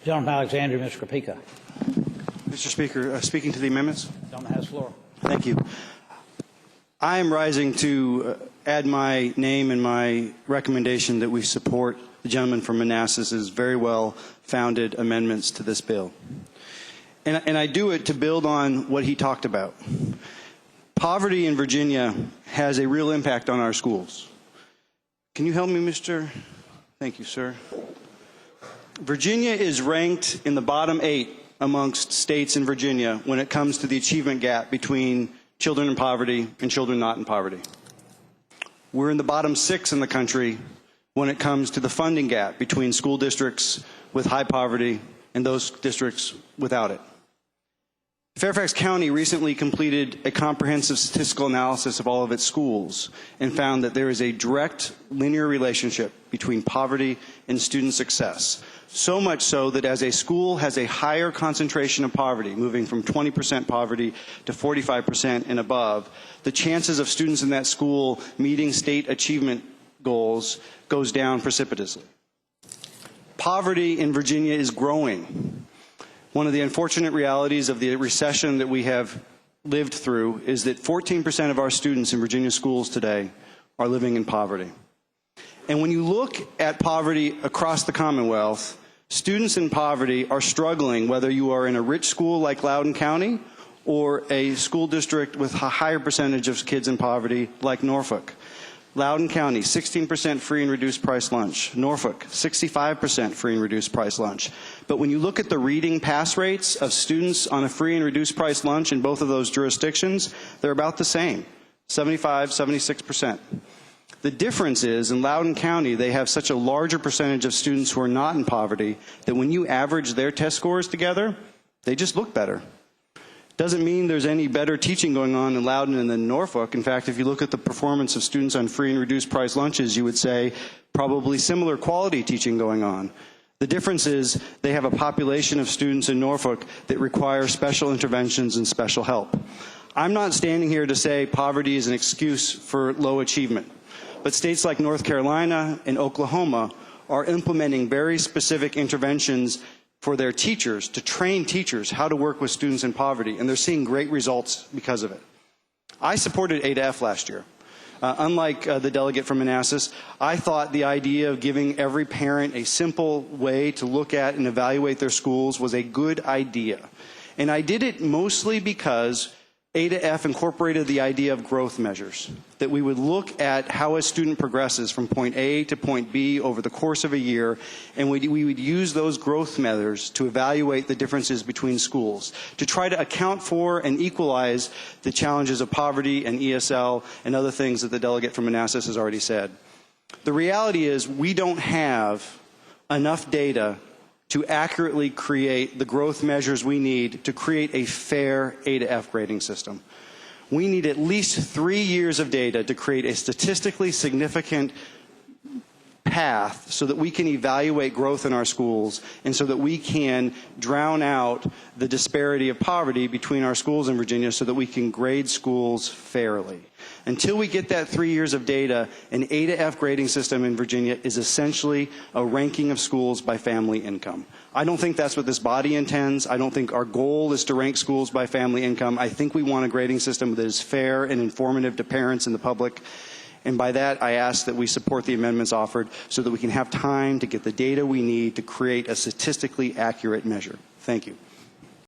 Gentleman Alexander, Mr. Krupicka. Mr. Speaker, speaking to the amendments. Gentleman has the floor. Thank you. I am rising to add my name and my recommendation that we support the gentleman from Manassas's very well-founded amendments to this bill. And I do it to build on what he talked about. Poverty in Virginia has a real impact on our schools. Can you help me, Mr.? Thank you, sir. Virginia is ranked in the bottom 8 amongst states in Virginia when it comes to the achievement gap between children in poverty and children not in poverty. We're in the bottom 6 in the country when it comes to the funding gap between school districts with high poverty and those districts without it. Fairfax County recently completed a comprehensive statistical analysis of all of its schools and found that there is a direct linear relationship between poverty and student success. So much so that as a school has a higher concentration of poverty, moving from 20% poverty to 45% and above, the chances of students in that school meeting state achievement goals goes down precipitously. Poverty in Virginia is growing. One of the unfortunate realities of the recession that we have lived through is that 14% of our students in Virginia schools today are living in poverty. And when you look at poverty across the Commonwealth, students in poverty are struggling whether you are in a rich school like Loudoun County or a school district with a higher percentage of kids in poverty like Norfolk. Loudoun County, 16% free and reduced price lunch. Norfolk, 65% free and reduced price lunch. But when you look at the reading pass rates of students on a free and reduced price lunch in both of those jurisdictions, they're about the same, 75, 76%. The difference is in Loudoun County, they have such a larger percentage of students who are not in poverty that when you average their test scores together, they just look better. Doesn't mean there's any better teaching going on in Loudoun than in Norfolk. In fact, if you look at the performance of students on free and reduced price lunches, you would say probably similar quality teaching going on. The difference is they have a population of students in Norfolk that require special interventions and special help. I'm not standing here to say poverty is an excuse for low achievement, but states like North Carolina and Oklahoma are implementing very specific interventions for their teachers, to train teachers how to work with students in poverty, and they're seeing great results because of it. I supported A to F last year. Unlike the delegate from Manassas, I thought the idea of giving every parent a simple way to look at and evaluate their schools was a good idea. And I did it mostly because A to F incorporated the idea of growth measures, that we would look at how a student progresses from point A to point B over the course of a year, and we would use those growth measures to evaluate the differences between schools, to try to account for and equalize the challenges of poverty and ESL and other things that the delegate from Manassas has already said. The reality is we don't have enough data to accurately create the growth measures we need to create a fair A to F grading system. We need at least 3 years of data to create a statistically significant path so that we can evaluate growth in our schools and so that we can drown out the disparity of poverty between our schools in Virginia so that we can grade schools fairly. Until we get that 3 years of data, an A to F grading system in Virginia is essentially a ranking of schools by family income. I don't think that's what this body intends. I don't think our goal is to rank schools by family income. I think we want a grading system that is fair and informative to parents and the public. And by that, I ask that we support the amendments offered so that we can have time to get the data we need to create a statistically accurate measure. Thank you.